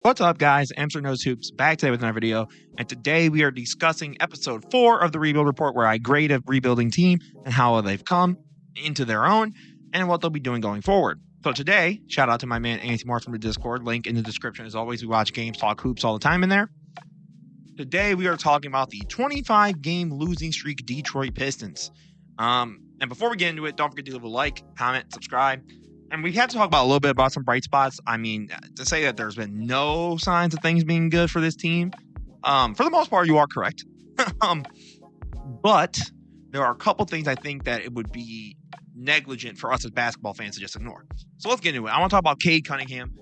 What's up, guys? Amster Knows Hoops back today with another video, and today we are discussing episode 4 of the Rebuild Report, where I grade a rebuilding team and how they've come into their own and what they'll be doing going forward. So today, shout out to my man Anthony Moore from the Discord, link in the description. As always, we watch games, talk hoops all the time in there. Today we are talking about the 25-game losing streak Detroit Pistons. And before we get into it, don't forget to leave a like, comment, subscribe. And we have to talk about a little bit about some bright spots. I mean, to say that there's been no signs of things being good for this team, for the most part, you are correct. But there are a couple things I think that it would be negligent for us as basketball fans to just ignore. So let's get into it. I want to talk about Cade Cunningham,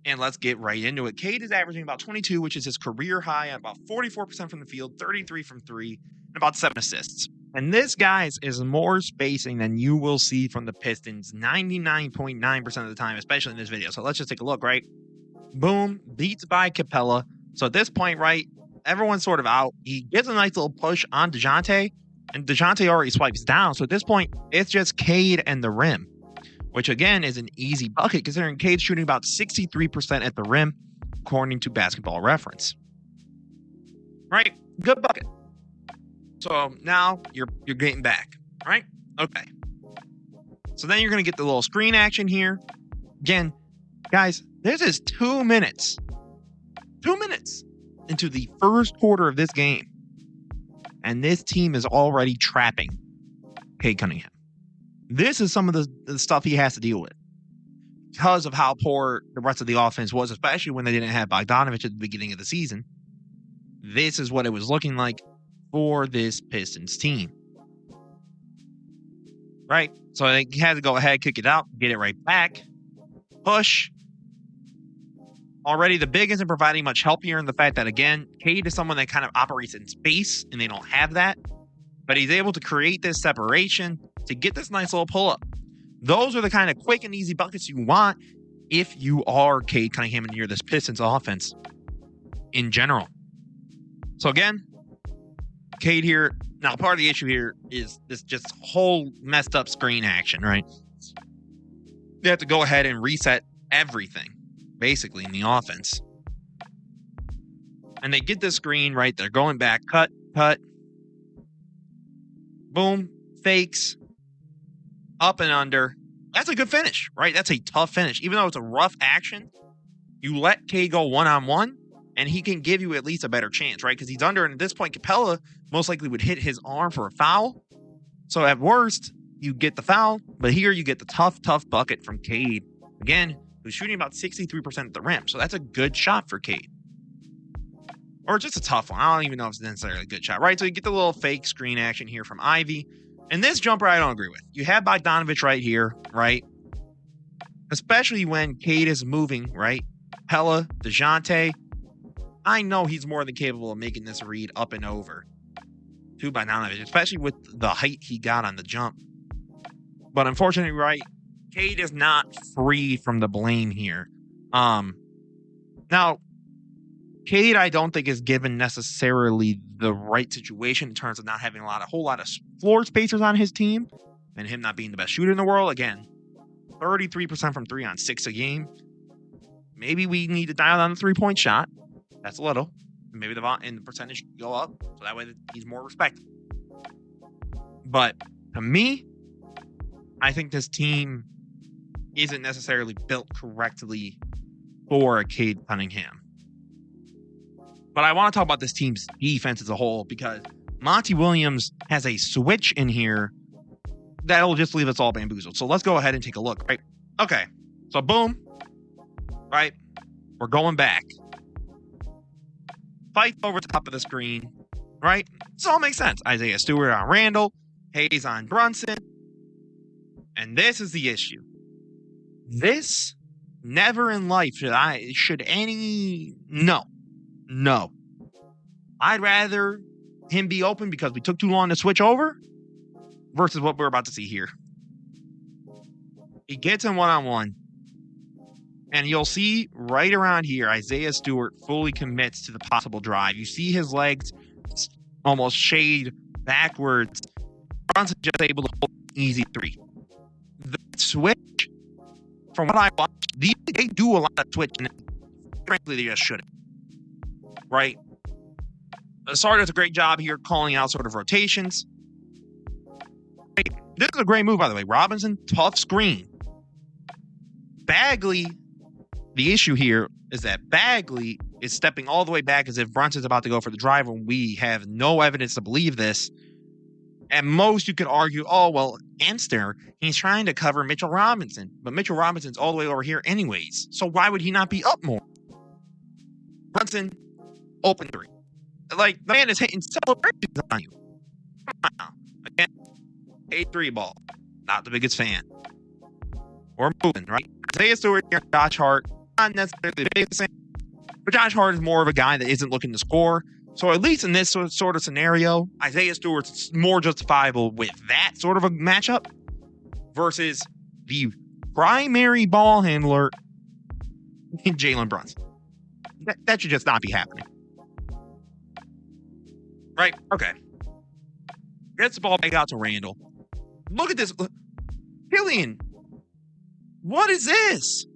and let's get right into it. Cade is averaging about 22, which is his career high, at about 44% from the field, 33 from three, and about 7 assists. And this, guys, is more spacing than you will see from the Pistons 99.9% of the time, especially in this video. So let's just take a look, right? Boom, beats by Capella. So at this point, right, everyone's sort of out. He gives a nice little push on DeJounte, and DeJounte already swipes down. So at this point, it's just Cade and the rim, which, again, is an easy bucket, considering Cade's shooting about 63% at the rim, according to Basketball Reference. Right? Good bucket. So now you're getting back, right? Okay. So then you're going to get the little screen action here. Again, guys, this is 2 minutes. 2 minutes into the first quarter of this game. And this team is already trapping Cade Cunningham. This is some of the stuff he has to deal with because of how poor the rest of the offense was, especially when they didn't have Bogdanovich at the beginning of the season. This is what it was looking like for this Pistons team. Right? So they had to go ahead, kick it out, get it right back, push. Already the big isn't providing much help here in the fact that, again, Cade is someone that kind of operates in space, and they don't have that. But he's able to create this separation to get this nice little pull-up. Those are the kind of quick and easy buckets you want if you are Cade Cunningham and you're this Pistons offense in general. So again, Cade here. Now, part of the issue here is this just whole messed up screen action, right? They have to go ahead and reset everything, basically, in the offense. And they get this screen, right? They're going back, cut. Boom, fakes, up and under. That's a good finish, right? That's a tough finish. Even though it's a rough action, you let Cade go one-on-one, and he can give you at least a better chance, right? Because he's under, and at this point, Capella most likely would hit his arm for a foul. So at worst, you get the foul, but here you get the tough bucket from Cade. Again, who's shooting about 63% at the rim. So that's a good shot for Cade. Or just a tough one. I don't even know if it's necessarily a good shot, right? So you get the little fake screen action here from Ivy. And this jumper, I don't agree with. You have Bogdanovich right here, right? Especially when Cade is moving, right? Capella, DeJounte. I know he's more than capable of making this read up and over to Bogdanovich, especially with the height he got on the jump. But unfortunately, right, Cade is not free from the blame here. Now, Cade, I don't think is given necessarily the right situation in terms of not having a whole lot of floor spacers on his team and him not being the best shooter in the world. Again, 33% from three on 6 a game. Maybe we need to dial down the 3-point shot. That's a little. Maybe the percentage should go up so that way he's more respected. But to me, I think this team isn't necessarily built correctly for a Cade Cunningham. But I want to talk about this team's defense as a whole because Monty Williams has a switch in here that'll just leave us all bamboozled. So let's go ahead and take a look, right? Okay. So boom. Right? We're going back. Fight over the top of the screen, right? This all makes sense. Isaiah Stewart on Randall, Hayes on Brunson. And this is the issue. This, never in life No. I'd rather him be open because we took too long to switch over versus what we're about to see here. He gets in one-on-one. And you'll see right around here, Isaiah Stewart fully commits to the possible drive. You see his legs almost shade backwards. Brunson just able to hold an easy 3. The switch, from what I watched, they do a lot of switching. frankly, they just shouldn't. Right? Asar does a great job here calling out sort of rotations. This is a great move, by the way. Robinson, tough screen. Bagley, the issue here is that Bagley is stepping all the way back as if Brunson's about to go for the drive when we have no evidence to believe this. At most, you could argue, oh, well, Amster, he's trying to cover Mitchell Robinson. But Mitchell Robinson's all the way over here anyways. So why would he not be up more? Brunson, open three. Like, the man is hitting celebrations on you. Come on. Again, 8-3 ball. Not the biggest fan. We're moving, right? Isaiah Stewart here, Josh Hart. Not necessarily the biggest fan. But Josh Hart is more of a guy that isn't looking to score. So at least in this sort of scenario, Isaiah Stewart's more justifiable with that sort of a matchup versus the primary ball handler in Jalen Brunson. That should just not be happening. Right? Okay. Gets the ball back out to Randall. Look at this. Killian, what is this?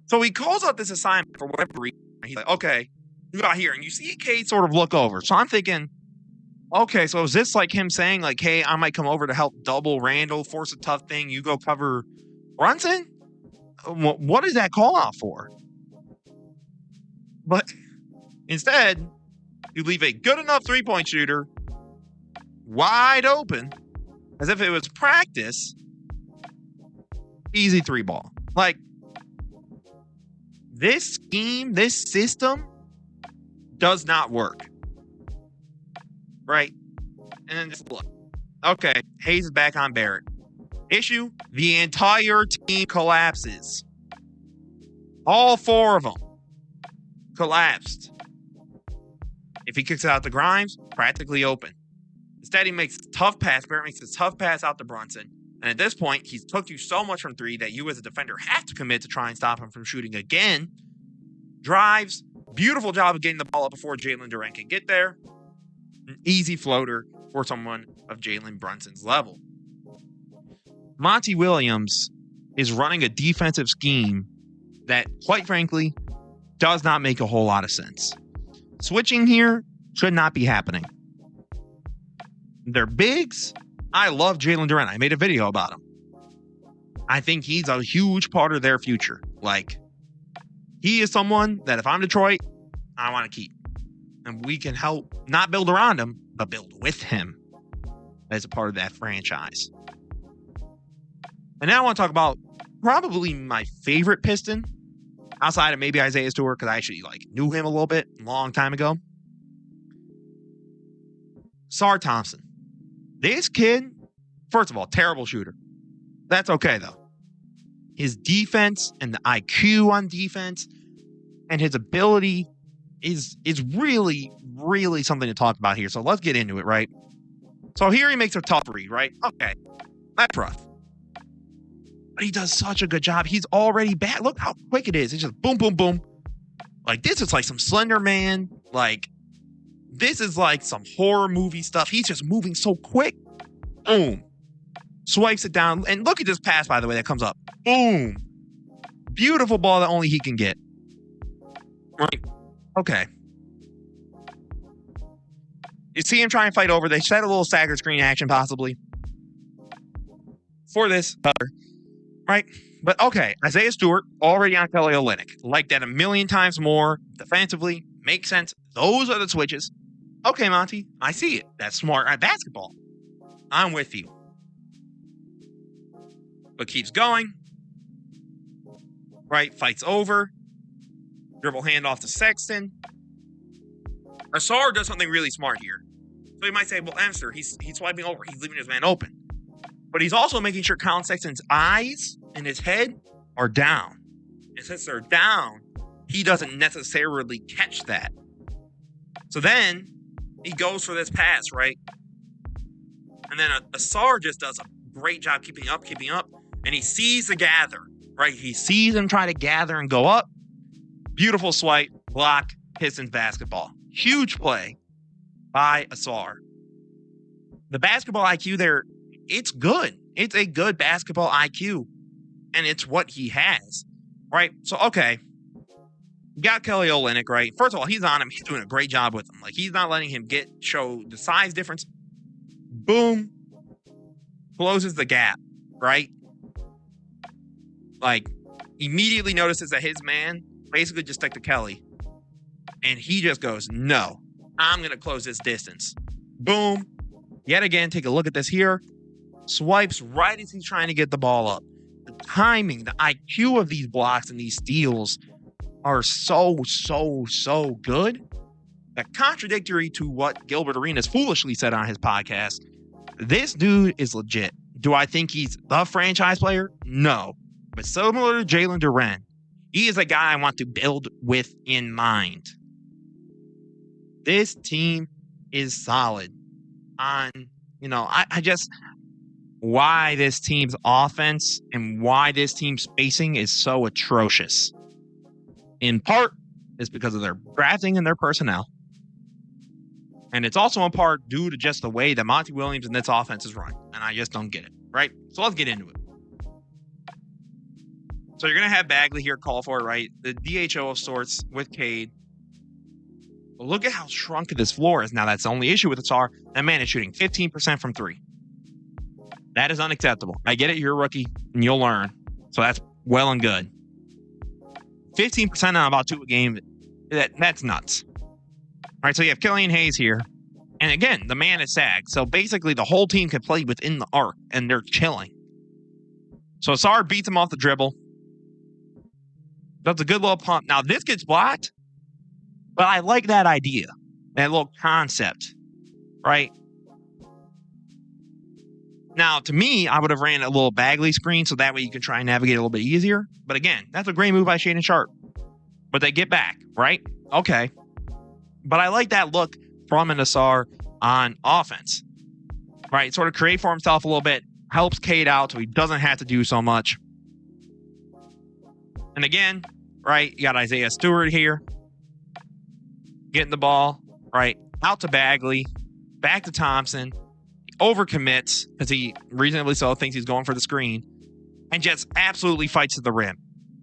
So he calls out this assignment for whatever reason. He's like, okay, you got here. And you see Cade sort of look over. So I'm thinking, okay, so is this like him saying, like, hey, I might come over to help double Randall, force a tough thing, you go cover Brunson? What is that call out for? But instead, you leave a good enough three-point shooter wide open as if it was practice. Easy three ball. Like, this scheme, this system does not work. Right? And then just look. Okay, Hayes is back on Barrett. Issue, the entire team collapses. All four of them collapsed. If he kicks it out to Grimes, practically open. Instead, he makes a tough pass. Barrett makes a tough pass out to Brunson. And at this point, he's took you so much from three that you as a defender have to commit to try and stop him from shooting again. Drives. Beautiful job of getting the ball up before Jalen Durant can get there. An easy floater for someone of Jalen Brunson's level. Monty Williams is running a defensive scheme that, quite frankly, does not make a whole lot of sense. Switching here should not be happening. They're bigs. I love Jalen Durant. I made a video about him. I think he's a huge part of their future. Like, he is someone that if I'm Detroit, I want to keep. And we can help not build around him, but build with him as a part of that franchise. And now I want to talk about probably my favorite Piston, outside of maybe Isaiah Stewart, because I actually knew him a little bit a long time ago. Sar Thompson. This kid, first of all, terrible shooter. That's okay, though. His defense and the IQ on defense and his ability is really, really something to talk about here. So let's get into it, right? So here he makes a tough read, right? Okay, that's rough. But he does such a good job. He's already back. Look how quick it is. It's just boom, boom, boom. Like, this is like some Slender Man. Like, this is like some horror movie stuff. He's just moving so quick. Boom. Swipes it down. And look at this pass, by the way, that comes up. Boom. Beautiful ball that only he can get. Right. Okay. You see him try and fight over. They set a little staggered screen action, possibly, for this. Right? But okay, Isaiah Stewart, already on Kelly Olynyk. Like that a million times more. Defensively, makes sense. Those are the switches. Okay, Monty, I see it. That's smart at basketball. I'm with you. But keeps going. Right? Fights over. Dribble handoff to Sexton. Asar does something really smart here. So you might say, well, Amster, he's swiping over. He's leaving his man open. But he's also making sure Colin Sexton's eyes and his head are down. And since they're down, he doesn't necessarily catch that. So then he goes for this pass, right? And then Asar just does a great job keeping up. And he sees the gather, right? He sees him try to gather and go up. Beautiful swipe, block, Pistons basketball. Huge play by Asar. The basketball IQ there, it's good. It's a good basketball IQ. And it's what he has, right? So, okay. You got Kelly Olynyk, right? First of all, he's on him. He's doing a great job with him. Like, he's not letting him show the size difference. Boom. Closes the gap, right? Like, immediately notices that his man basically just stuck to Kelly. And he just goes, no, I'm going to close this distance. Boom. Yet again, take a look at this here. Swipes right as he's trying to get the ball up. The timing, the IQ of these blocks and these steals are so good that, contradictory to what Gilbert Arenas foolishly said on his podcast, this dude is legit. Do I think he's the franchise player? No. But similar to Jalen Duren, he is a guy I want to build with in mind. This team is solid. Why this team's offense and why this team's spacing is so atrocious. In part, is because of their drafting and their personnel. And it's also in part due to just the way that Monty Williams and this offense is run. And I just don't get it, right? So let's get into it. So you're going to have Bagley here call for it, right? The DHO of sorts with Cade. But look at how shrunk this floor is. Now, that's the only issue with the Tsar. That man is shooting 15% from three. That is unacceptable. I get it. You're a rookie, and you'll learn. So that's well and good. 15% on about 2 a game, that's nuts. All right, so you have Killian Hayes here. And again, the man is sagged. So basically, the whole team can play within the arc, and they're chilling. So Sarr beats him off the dribble. Does a good little pump. Now, this gets blocked, but I like that idea, that little concept, right? Now, to me, I would have ran a little Bagley screen so that way you can try and navigate a little bit easier. But again, that's a great move by Shaedon Sharpe. But they get back, right? Okay. But I like that look from Nassar on offense, right? Sort of create for himself a little bit, helps Cade out so he doesn't have to do so much. And again, right, you got Isaiah Stewart here getting the ball, right, out to Bagley, back to Thompson. Overcommits because he reasonably so thinks he's going for the screen and just absolutely fights to the rim.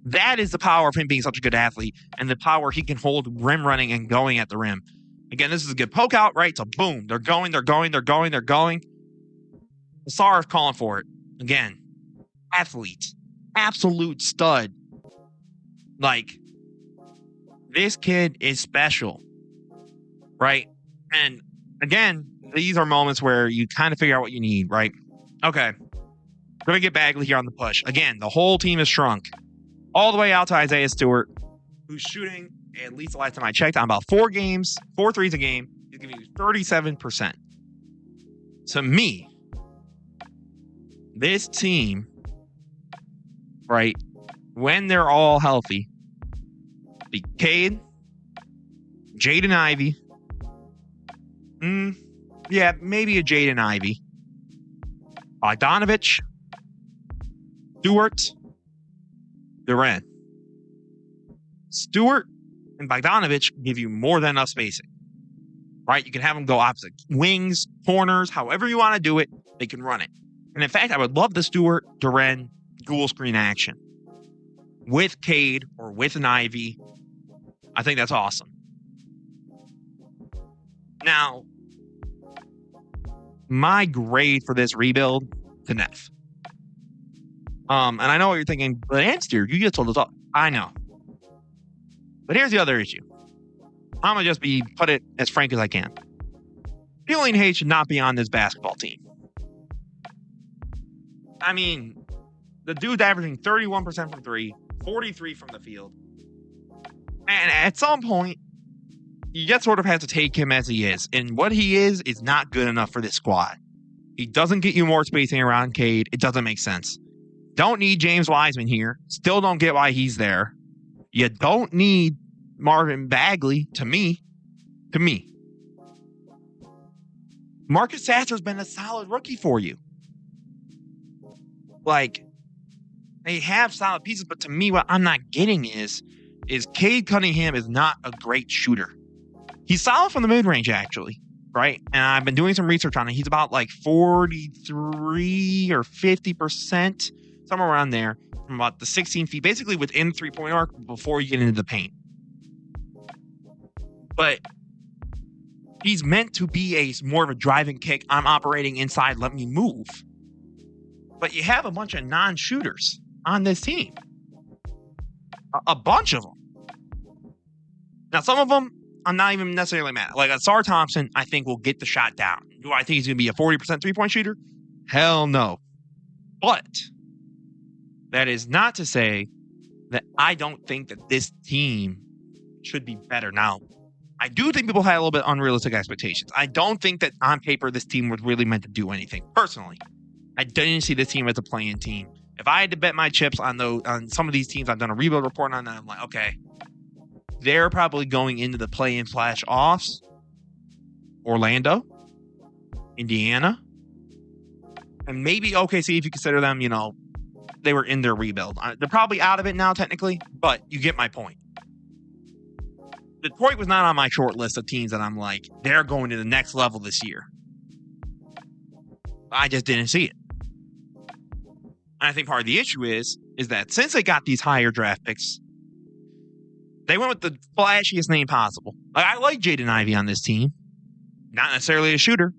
That is the power of him being such a good athlete and the power he can hold rim running and going at the rim. Again, this is a good poke out, right? So boom, they're going. Nassar is calling for it. Again, athlete, absolute stud. Like, this kid is special, right? And again, these are moments where you kind of figure out what you need, right? Okay. We're going to get Bagley here on the push. Again, the whole team is shrunk. All the way out to Isaiah Stewart, who's shooting, at least the last time I checked, on about 4 threes a game. He's giving you 37%. To me, this team, right, when they're all healthy, the Cade, Jaden Ivey, yeah, maybe a Jaden Ivey, Bogdanovich, Stewart, Duren. Stewart and Bogdanovich give you more than enough spacing, right? You can have them go opposite wings, corners, however you want to do it, they can run it. And in fact, I would love the Stewart, Duren dual screen action with Cade or with an Ivy. I think that's awesome. Now, my grade for this rebuild, to Neff. And I know what you're thinking, but Anstier, you just told us all. I know. But here's the other issue. I'm going to just put it as frank as I can. Killian Hayes should not be on this basketball team. I mean, the dude's averaging 31% from three, 43 from the field. And at some point, you just sort of have to take him as he is. And what he is not good enough for this squad. He doesn't get you more spacing around Cade. It doesn't make sense. Don't need James Wiseman here. Still don't get why he's there. You don't need Marvin Bagley, to me. Marcus Sasser's been a solid rookie for you. Like, they have solid pieces, but to me, what I'm not getting is Cade Cunningham is not a great shooter. He's solid from the mid-range, actually, right? And I've been doing some research on it. He's about like 43 or 50%, somewhere around there, from about the 16 feet, basically within the three-point arc before you get into the paint. But he's meant to be more of a driving kick. I'm operating inside. Let me move. But you have a bunch of non-shooters on this team. A bunch of them. Now, some of them, I'm not even necessarily mad at. Like Asar Thompson, I think will get the shot down. Do I think he's going to be a 40% three-point shooter? Hell no. But that is not to say that I don't think that this team should be better. Now, I do think people had a little bit unrealistic expectations. I don't think that on paper this team was really meant to do anything. Personally, I didn't see this team as a play-in team. If I had to bet my chips on some of these teams, I've done a rebuild report on that. I'm like, okay, they're probably going into the play-in offs. Orlando, Indiana, and maybe OKC if you consider them, they were in their rebuild. They're probably out of it now technically, but you get my point. Detroit was not on my short list of teams that I'm like, they're going to the next level this year. I just didn't see it. And I think part of the issue is that since they got these higher draft picks, they went with the flashiest name possible. Like, I like Jaden Ivey on this team. Not necessarily a shooter,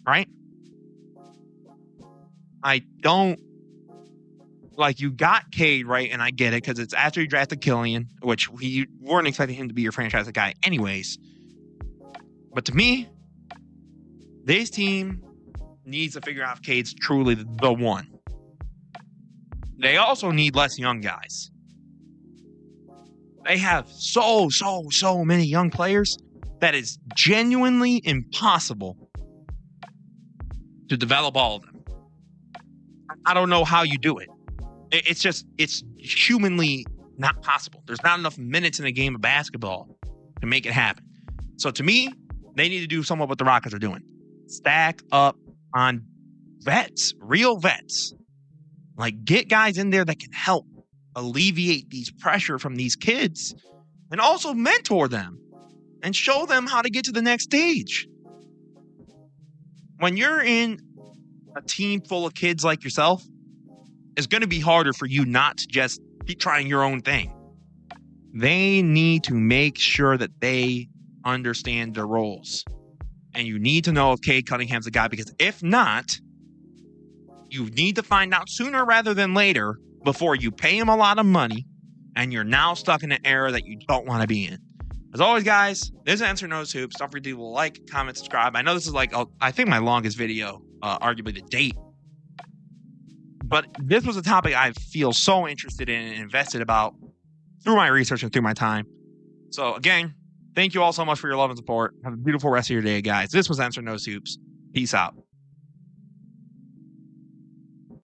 right? I don't like you got Cade, right? And I get it because it's after you drafted Killian, which we weren't expecting him to be your franchise guy anyways. But to me, this team needs to figure out if Cade's truly the one. They also need less young guys. They have so many young players that is genuinely impossible to develop all of them. I don't know how you do it. It's humanly not possible. There's not enough minutes in a game of basketball to make it happen. So to me, they need to do somewhat what the Rockets are doing. Stack up on vets, real vets. Like, get guys in there that can help alleviate these pressure from these kids and also mentor them and show them how to get to the next stage. When you're in a team full of kids like yourself, it's going to be harder for you not to just keep trying your own thing. They need to make sure that they understand their roles. And you need to know if Cade Cunningham's the guy, because if not, you need to find out sooner rather than later before you pay him a lot of money and you're now stuck in an era that you don't want to be in. As always, guys, this is Answer Knows Hoops. Don't forget to like, comment, subscribe. I know this is I think my longest video, arguably to date. But this was a topic I feel so interested in and invested about through my research and through my time. So again, thank you all so much for your love and support. Have a beautiful rest of your day, guys. This was Answer Knows Hoops. Peace out.